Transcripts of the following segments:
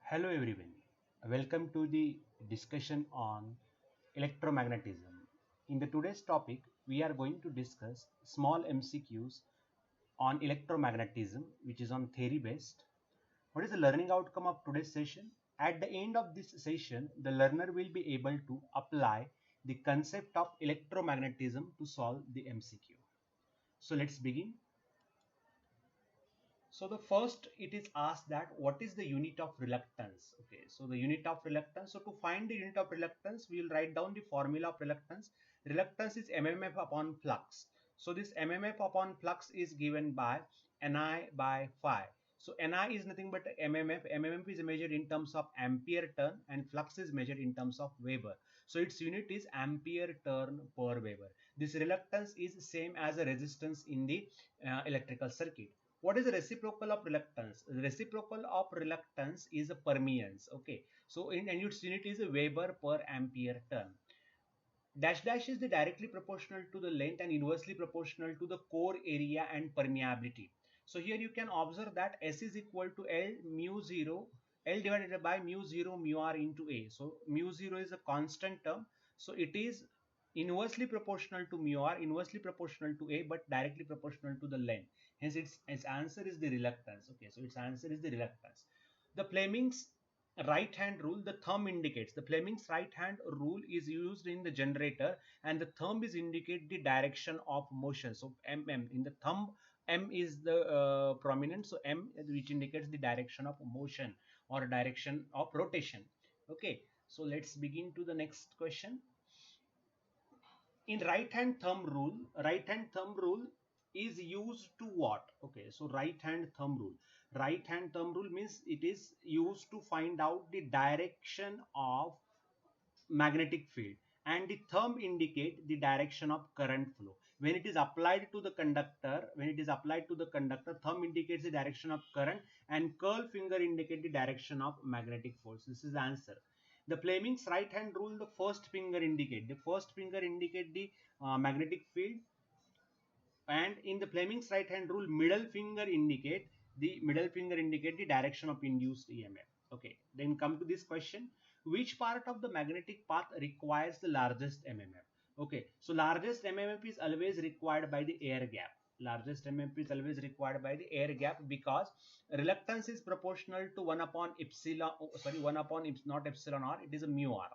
Hello everyone. Welcome to the discussion on electromagnetism. In the today's topic, we are going to discuss small MCQs on electromagnetism, which is on theory based. What is the learning outcome of today's session? At the end of this session, the learner will be able to apply the concept of electromagnetism to solve the MCQ. So let's begin. So the first it is asked that what is the unit of reluctance? Okay, so the unit of reluctance. So to find the unit of reluctance, we will write down the formula of reluctance. Reluctance is mmf upon flux. So this mmf upon flux is given by Ni by phi. So Ni is nothing but mmf. mmf is measured in terms of ampere turn and flux is measured in terms of Weber. So its unit is ampere turn per Weber. This reluctance is same as a resistance in the electrical circuit. What is the reciprocal of reluctance? The reciprocal of reluctance is a permeance. Okay, so in and its unit is a Weber per ampere turn. Dash dash is the directly proportional to the length and inversely proportional to the core area and permeability. So here you can observe that S is equal to L mu 0, L divided by mu 0 mu r into A. So mu 0 is a constant term. So it is inversely proportional to mu r, inversely proportional to A, but directly proportional to the length. Hence its answer is the reluctance. Okay, so its answer is the reluctance. The Fleming's right hand rule, the thumb indicates, the Fleming's right hand rule is used in the generator and the thumb is indicate the direction of motion. So mm in the thumb, m is the prominent, so m which indicates the direction of motion or direction of rotation. Okay, so let's begin to the next question. In right hand thumb rule is used to what? Okay, so right hand thumb rule means it is used to find out the direction of magnetic field, and the thumb indicate the direction of current flow. When it is applied to the conductor, thumb indicates the direction of current and curl finger indicate the direction of magnetic force. This is the answer. The Fleming's right hand rule, the first finger indicate the magnetic field, and in the Fleming's right hand rule, middle finger indicate the direction of induced EMF. Okay, then come to this question: which part of the magnetic path requires the largest MMF? Okay, so largest MMF is always required by the air gap. Largest MMF is always required by the air gap because reluctance is proportional to 1 upon epsilon, sorry, 1 upon not epsilon r, it is a mu r.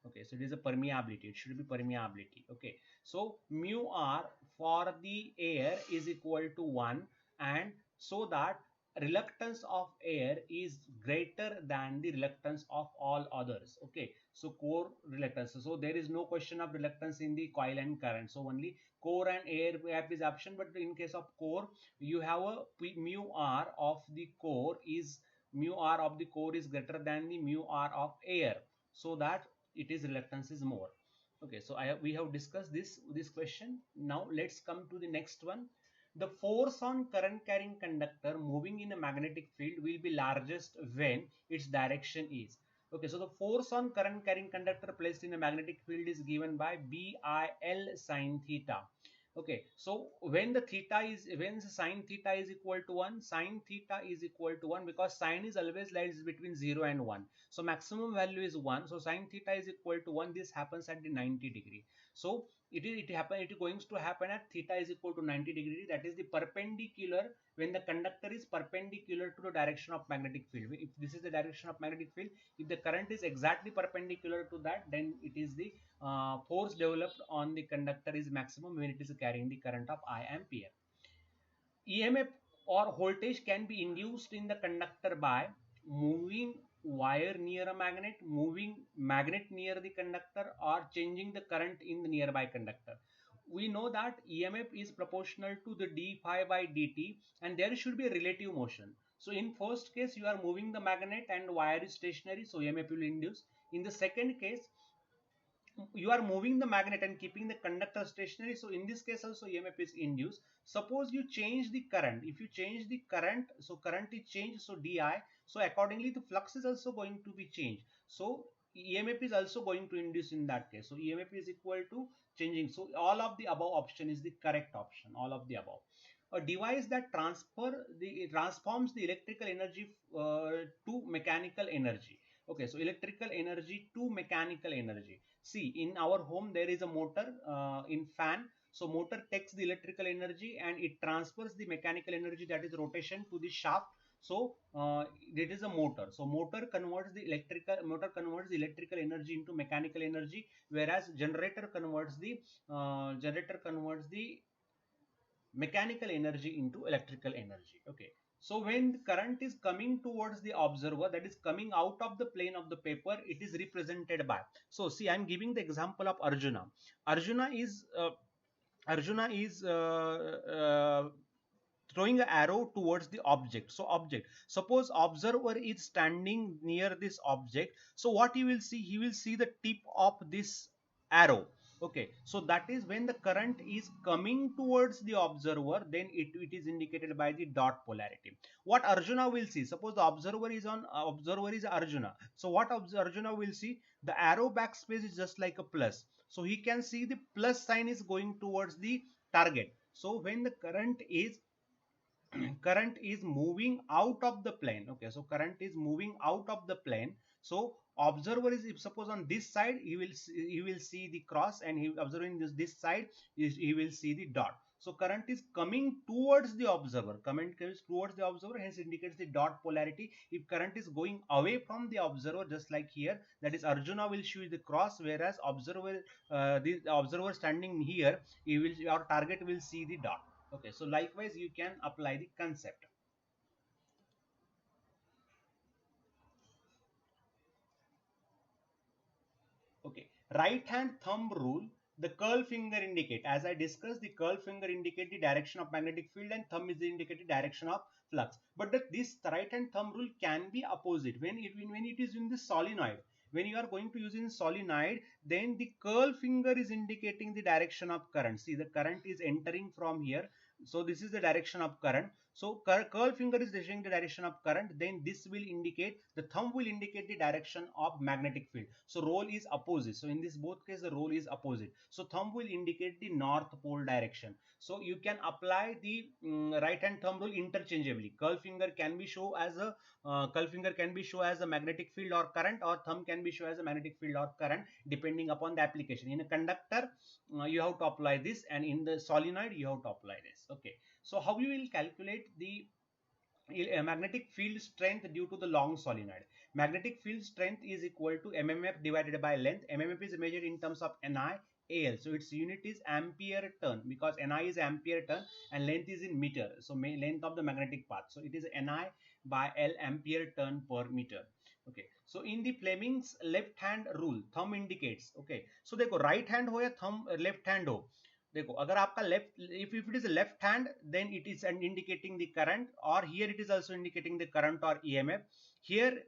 Okay, so it is a permeability, it should be permeability. Okay, so mu r for the air is equal to 1, and so that reluctance of air is greater than the reluctance of all others. Okay, so core reluctance, so there is no question of reluctance in the coil and current, so only core and air gap is option. But in case of core, you have a mu r of the core is greater than the mu r of air, so that it is reluctance is more. Okay, so we have discussed this question. Now let's come to the next one. The force on current carrying conductor moving in a magnetic field will be largest when its direction is. Okay, so the force on current carrying conductor placed in a magnetic field is given by BIL sine theta. Okay, so when the sine theta is equal to 1, sine theta is equal to 1 because sine is always lies between 0 and 1. So maximum value is 1. So sine theta is equal to 1. This happens at the 90 degree. So it is going to happen at theta is equal to 90 degree. That is the perpendicular, when the conductor is perpendicular to the direction of magnetic field. If this is the direction of magnetic field, if the current is exactly perpendicular to that, then it is the force developed on the conductor is maximum when it is carrying the current of I ampere. EMF or voltage can be induced in the conductor by moving wire near a magnet, moving magnet near the conductor, or changing the current in the nearby conductor. We know that EMF is proportional to the d phi by dt, and there should be a relative motion. So in first case, you are moving the magnet and wire is stationary, so EMF will induce. In the second case, you are moving the magnet and keeping the conductor stationary, so in this case also EMF is induced. Suppose you change the current. If you change the current, so current is changed, so di, so accordingly the flux is also going to be changed, so EMF is also going to induce in that case. So EMF is equal to changing. So all of the above option is the correct option, all of the above. a device that transforms the electrical energy to mechanical energy. Okay, so electrical energy to mechanical energy. See, in our home there is a motor in fan. So motor takes the electrical energy and it transfers the mechanical energy, that is rotation, to the shaft. So it is a motor. So motor converts the electrical energy into mechanical energy, whereas generator converts the mechanical energy into electrical energy. Okay, so when the current is coming towards the observer, that is coming out of the plane of the paper, it is represented by, so see, I'm giving the example of Arjuna. Arjuna is throwing an arrow towards the object. So object, suppose observer is standing near this object, so what he will see, he will see the tip of this arrow. Okay, so that is when the current is coming towards the observer, then it is indicated by the dot polarity. What Arjuna will see, suppose the observer is Arjuna, so what Arjuna will see, the arrow backspace is just like a plus, so he can see the plus sign is going towards the target. So when the current is moving out of the plane, okay, so current is moving out of the plane, so observer is, if suppose on this side, he will see the cross, and he observing this side he will see the dot. So current is coming towards the observer, current comes towards the observer, hence indicates the dot polarity. If current is going away from the observer, just like here, that is Arjuna will show the cross, whereas the observer standing here, he will, our target will see the dot. Okay, so likewise you can apply the concept. Okay, right hand thumb rule, the curl finger indicate, as I discussed, the curl finger indicate the direction of magnetic field and thumb is the indicated direction of flux. But this right hand thumb rule can be opposite when it is in the solenoid. When you are going to use in solenoid, then the curl finger is indicating the direction of current. See, the current is entering from here, so this is the direction of current. So curl finger is showing the direction of current, then this will indicate, the thumb will indicate the direction of magnetic field. So role is opposite. So in this both case, the role is opposite. So thumb will indicate the north pole direction. So you can apply the right hand thumb rule interchangeably. Curl finger can be shown as a magnetic field or current, or thumb can be shown as a magnetic field or current, depending upon the application. In a conductor, you have to apply this, and in the solenoid you have to apply this. Okay, so how you will calculate the magnetic field strength due to the long solenoid? Magnetic field strength is equal to mmf divided by length. Mmf is measured in terms of Ni Al, so its unit is ampere turn, because Ni is ampere turn and length is in meter, so length of the magnetic path, so it is Ni by L ampere turn per meter. Okay, so in the Fleming's left hand rule, thumb indicates, okay, so देखो right hand हो या thumb left hand हो, देखो अगर आपका left, if it is a left hand, then it is indicating the current, or here it is also indicating the current or EMF. Here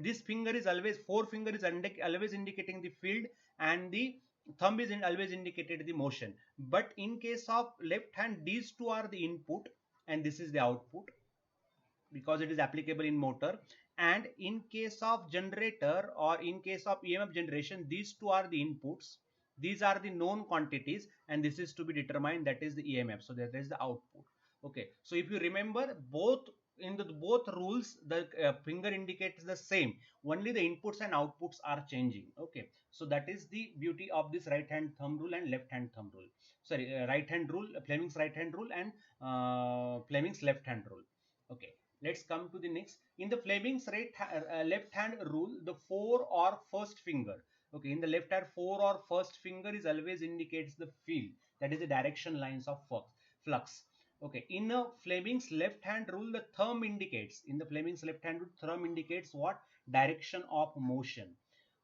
this finger is always, forefinger is always indicating the field, and the thumb is always indicated the motion. But in case of left hand, these two are the input and this is the output, because it is applicable in motor. And in case of generator or in case of EMF generation, these two are the inputs, these are the known quantities, and this is to be determined, that is the EMF, so that is the output. Okay, so if you remember, both in the both rules, the finger indicates the same, only the inputs and outputs are changing. Okay, so that is the beauty of this right hand thumb rule and left hand thumb rule, sorry, right hand rule, Fleming's right hand rule, and Fleming's left hand rule. Okay, let's come to the next. In the Fleming's left hand rule, the fore or first finger, okay, in the left hand, fore or first finger is always indicates the field, that is the direction lines of flux. Okay, in a Fleming's left hand rule, the thumb indicates, in the Fleming's left hand rule, thumb indicates what? Direction of motion.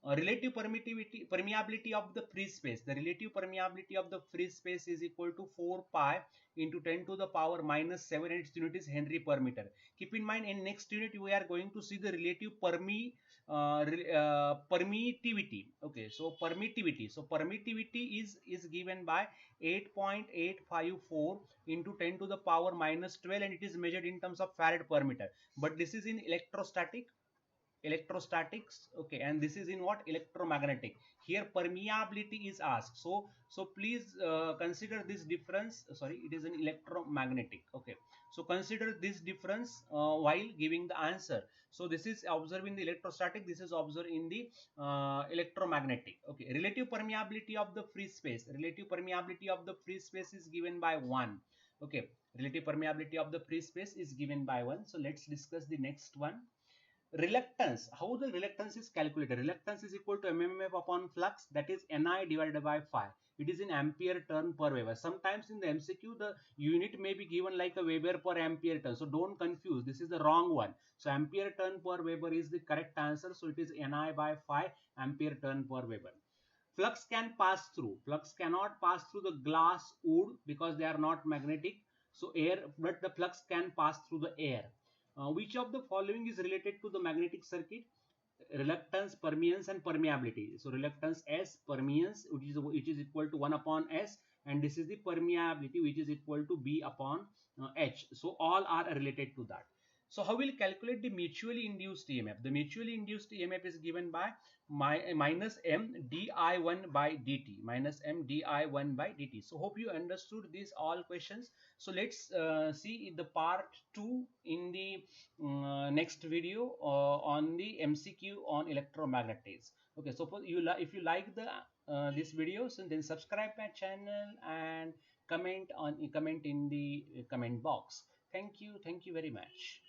Relative permeability of the free space, the relative permeability of the free space is equal to 4 pi into 10 to the power minus 7, and its unit is Henry per meter. Keep in mind, in next unit we are going to see the relative permittivity. Okay, so permittivity is given by 8.854 into 10 to the power minus 12, and it is measured in terms of farad per meter. But this is in electrostatic, electrostatics. Okay, and this is in what? Electromagnetic. Here permeability is asked, so please consider this difference. Sorry, it is an electromagnetic. Okay, so consider this difference while giving the answer. So this is observed in the electrostatic, this is observed in the electromagnetic. Okay, relative permeability of the free space, relative permeability of the free space is given by 1. Okay, relative permeability of the free space is given by 1. So let's discuss the next one. Reluctance, how the reluctance is calculated? Reluctance is equal to mmf upon flux, that is Ni divided by phi. It is in ampere turn per Weber. Sometimes in the MCQ the unit may be given like a Weber per ampere turn, so don't confuse, this is the wrong one. So ampere turn per Weber is the correct answer, so it is Ni by phi ampere turn per Weber. Flux can pass through, flux cannot pass through the glass, wood, because they are not magnetic. So air, but the flux can pass through the air. Which of the following is related to the magnetic circuit? Reluctance, permeance, and permeability. So reluctance S, permeance, which is equal to 1 upon S, and this is the permeability, which is equal to B upon H. So all are related to that. So how will calculate the mutually induced EMF? The mutually induced EMF is given by minus M di1 by dt, minus M di1 by dt. So hope you understood these all questions. So let's see the part 2 in the next video on the MCQ on electromagnetics. Okay, so if you like the this video, so then subscribe my channel and comment in the comment box. Thank you very much.